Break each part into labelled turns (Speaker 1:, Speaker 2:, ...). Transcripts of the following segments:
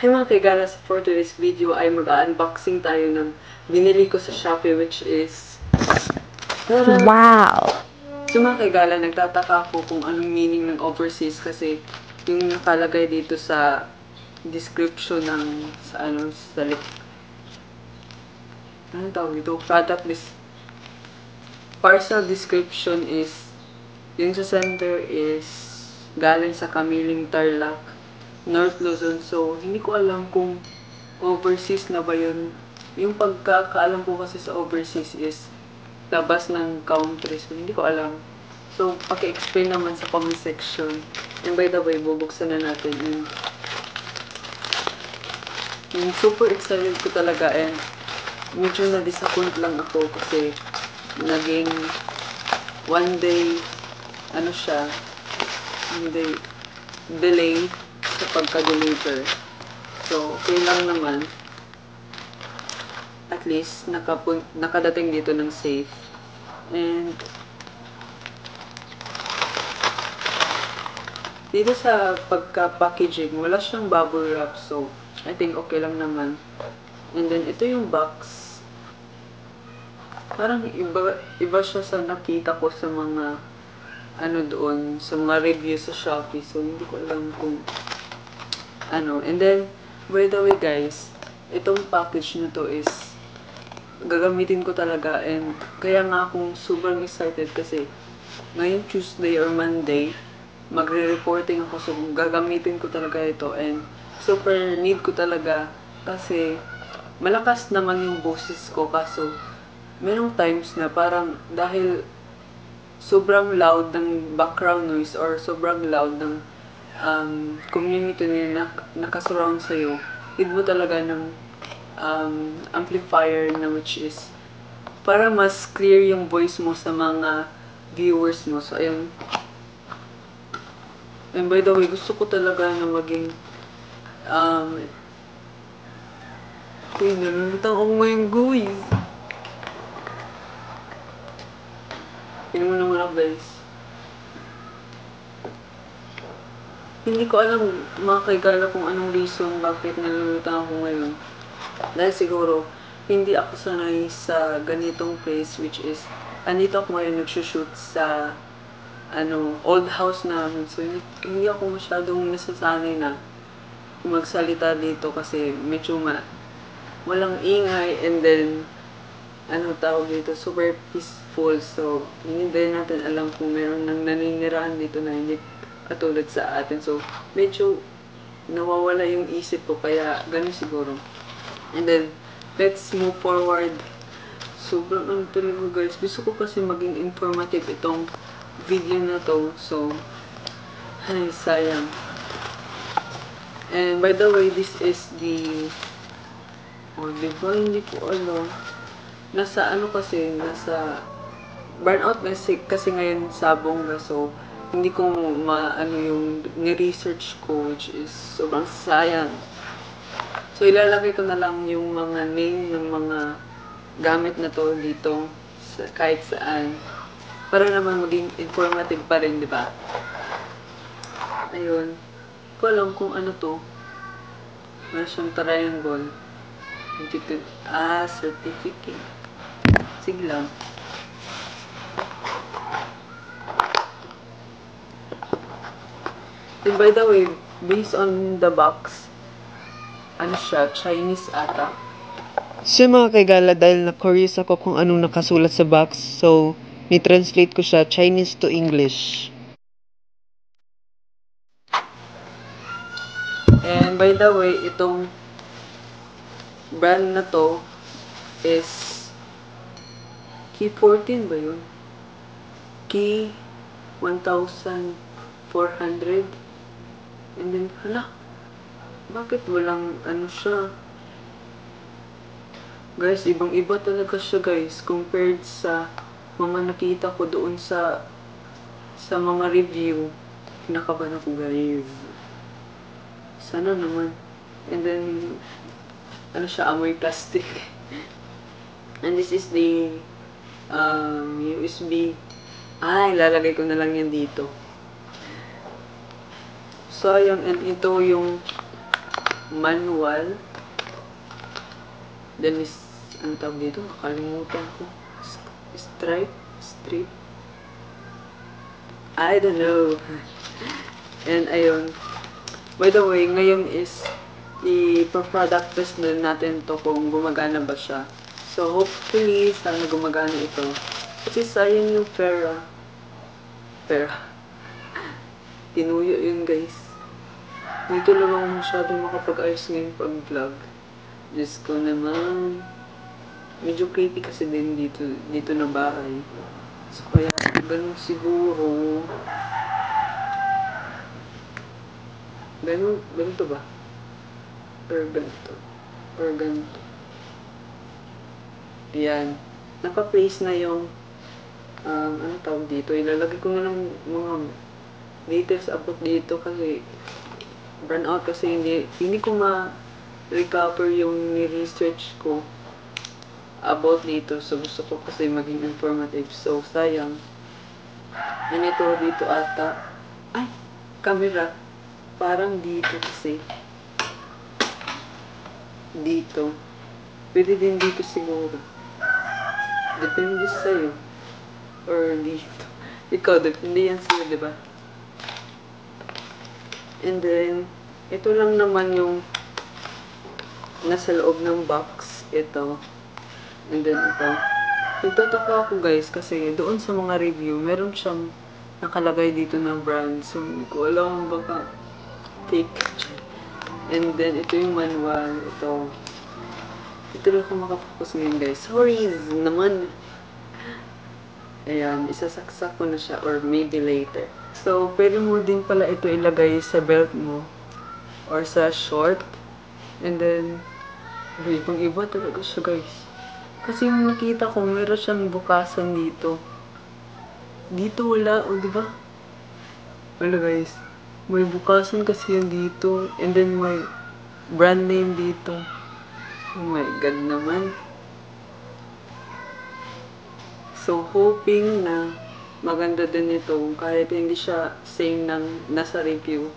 Speaker 1: Hi mga kaigaras, for today's video ay mag-unboxing tayo ng binili ko sa Shopee, which is...
Speaker 2: Wow!
Speaker 1: So mga kaigala, nagtataka ako kung anong meaning ng overseas kasi yung nakalagay dito sa description ng ano tawag dito? Parcel description is yung sa center is galing sa Kamiling Tarlac, North Luzon. So, hindi ko alam kung overseas na ba yun. Yung pagkakaalam ko kasi sa overseas is labas ng country. So, hindi ko alam. So, paki-explain naman sa comment section. And by the way, bubuksan na natin yun. Yung super excited ko talaga and medyo na-disappoint lang ako kasi naging one day delay sa pagka-deliver. So, okay lang naman. At least, nakadating dito ng safe. And, dito sa pagka-packaging, wala siyang bubble wrap. So, I think okay lang naman. And then, ito yung box. Parang iba siya sa nakita ko sa mga doon, sa mga reviews sa Shopee. So, hindi ko alam kung And then, by the way guys, itong package na to is gagamitin ko talaga and kaya nga akong sobrang excited kasi ngayon Tuesday or Monday, magre-reporting ako so gagamitin ko talaga ito and super need ko talaga kasi malakas naman yung boses ko kaso merong times na parang dahil sobrang loud ng background noise or sobrang loud ng community na nakasurround sa'yo, need mo talaga ng amplifier na which is para mas clear yung voice mo sa mga viewers mo. So, ayun. And by the way, gusto ko talaga na maging nalulutang ako ngayon, guys. Yun mo naman ako, guys. Hindi ko alam, mga kaigala, kung anong reason bakit nalulutang ako ngayon. Dahil siguro, hindi ako sanay sa ganitong place, which is, andito ako ngayon nagsushoot sa, old house namin. So, hindi ako masyadong nasasanay na magsalita dito kasi medyo walang ingay and then, tawag dito, super peaceful. So, hindi din natin alam kung meron nang naninirahan dito na hindi katulad sa atin. So, medyo nawawala yung isip ko, kaya ganun siguro. And then, let's move forward. Sobrang talaga guys. Gusto ko kasi maging informative itong video na to. So, ay, sayang. And by the way, this is the... diba? Hindi ko alam. Nasa burnout kasi ngayon sa Bongga. So, hindi ko yung ni-research ko, which is sobrang sayang. So, ilalagay ko na lang yung mga name ng mga gamit na to dito kahit saan. Para naman maging informative pa rin, di ba? Ayun. Hindi ko alam kung ano to. Meron siyang triangle. Certificate. Sige lang. And by the way, based on the box, siya, Chinese ata. So mga kaigala, dahil na-curious ako kung anong nakasulat sa box, so, ni-translate ko siya Chinese to English. And by the way, itong brand na to is Key 14 ba yun? Key 1,400. And then, bakit walang siya? Guys, ibang-iba talaga siya guys compared sa mga nakita ko doon sa mga review. Kinakabahan ako guys. Sana naman. And then, amoy plastic. And this is the USB. Ilalagay ko na lang yan dito. So, ayun, and ito yung manual. Then is, ang tawag dito? Nakalimutan ko. Strip. I don't know. And ayun. By the way, ngayon is i-product test na natin to kung gumagana ba siya. So, hopefully, sana gumagana ito. Kasi sayang yung pera. Tinuyo yun, guys. Hindi talaga ako masyadong makapag-ayos ngayon pag-vlog. Diyos ko naman. Medyo creepy kasi din dito na bahay. So, kaya, ganun siguro. Ganito ba? Or ganito. Yan. Naka-place na yung, ano tawag dito? Ilalagay ko na ng mga details about dito kasi burn out kasi hindi ko ma-recover yung ni-research ko about dito. So, gusto ko kasi maging informative. So, sayang. Ganito dito ata. Ay! Camera. Parang dito kasi. Dito. Pwede din dito siguro. Depende sa'yo. Or dito. Ikaw, depende yan sa'yo, diba? And then, ito lang naman yung nasa loob ng box. Ito. And then, ito. Nagtataka ako, guys, kasi doon sa mga review, meron siyang nakalagay dito na brand. So, hindi ko alam baka fake. And then, ito yung manual. Ito lang ako makafocus ngayon, guys. Sorry naman. Ayan, isasaksak ko na siya or maybe later. So, pwede mo din pala ito ilagay sa belt mo or sa short. And then, ibang-iba talaga siya, guys. Kasi yung nakita ko, meron siyang bukasan dito. Dito wala, o diba? Wala, guys. May bukasan kasi yan dito. And then, may brand name dito. Oh my God naman. So, hoping na maganda din ito kahit hindi siya same ng nasa review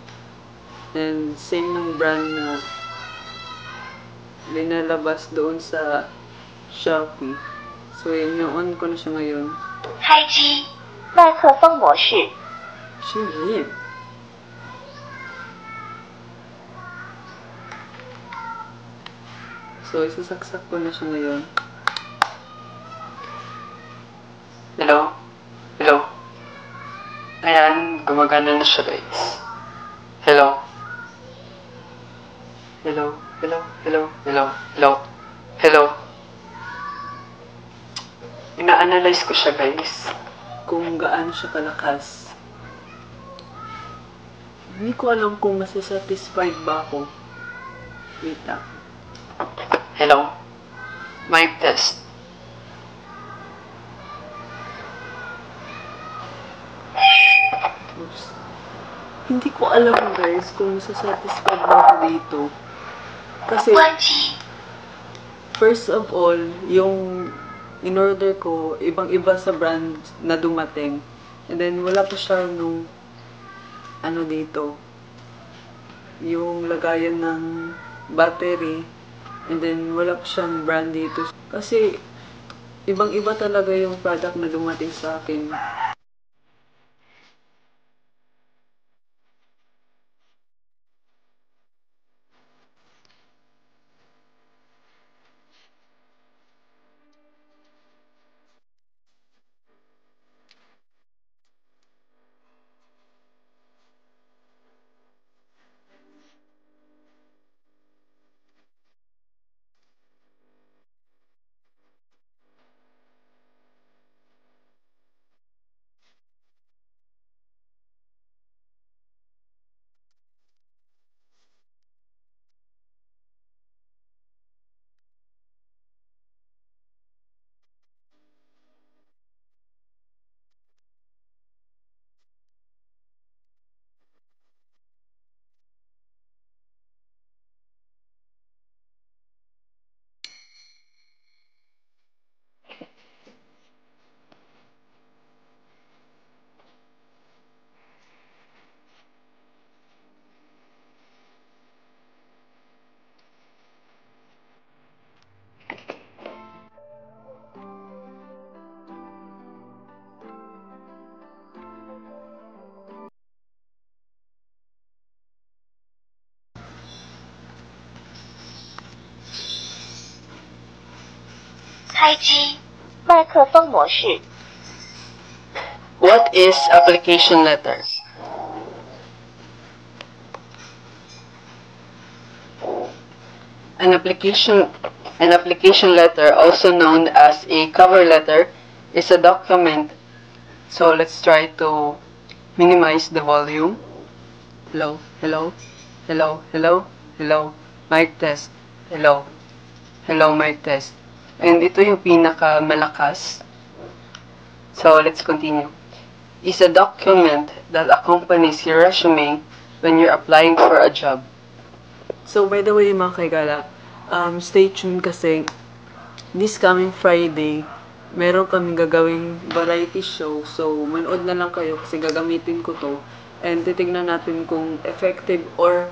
Speaker 1: and same ng brand na linalabas doon sa Shopee. So, in-on ko na siya ngayon.
Speaker 2: 开机麦克风模式。
Speaker 1: Shit. So, isasaksak ko na siya ngayon. Hello? Hello? Ayan, gumagana na siya, guys. Hello? Hello? Hello? Hello? Hello? Hello? Hello? Ina-analyze ko siya, guys. Kung gaano siya kalakas. Hindi ko alam kung masasatisfied ba ako. Wait lang. Hello? Mic test. Oops. Hindi ko alam, guys, kung masasatisfied ba ako dito. Kasi,
Speaker 2: 关机。
Speaker 1: first of all, yung in-order ko, ibang-iba sa brand na dumating. And then, wala pa siya nung, ano dito, yung lagayan ng battery. And then, wala pa siyang brand dito. Kasi, ibang-iba talaga yung product na dumating sa akin.
Speaker 2: 开机，麦克风模式。
Speaker 1: What is application letter? An application letter, also known as a cover letter, is a document. So let's try to minimize the volume. Hello, hello, hello, hello, hello. Mic test. Hello. Hello, mic test. And ito yung pinaka malakas. So let's continue. Is a document that accompanies your resume when you're applying for a job. So, by the way, mga kaigala, stay tuned kasi this coming Friday, meron kaming gagawing variety show. So, manood na lang kayo kasi gagamitin ko to. And titignan natin kung effective or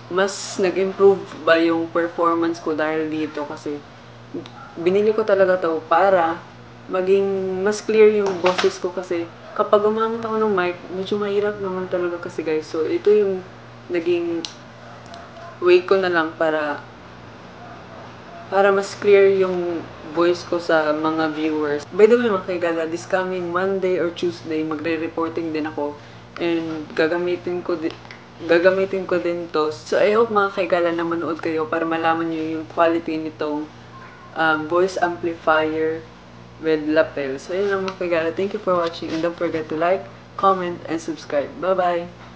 Speaker 1: mas nag-improve ba yung performance ko dahil dito kasi binili ko talaga to para maging mas clear yung boses ko kasi kapag gumamit ako ng mic, medyo mahirap naman talaga kasi guys. So, ito yung naging way ko na lang para mas clear yung voice ko sa mga viewers. By the way, mga kaigala, this coming Monday or Tuesday, magre-reporting din ako. And gagamitin ko din to. So, I hope mga kaigala na manood kayo para malaman nyo yung quality nitong voice amplifier with lapel. So, ayun lang mga kaigala. Thank you for watching and don't forget to like, comment, and subscribe. Bye-bye!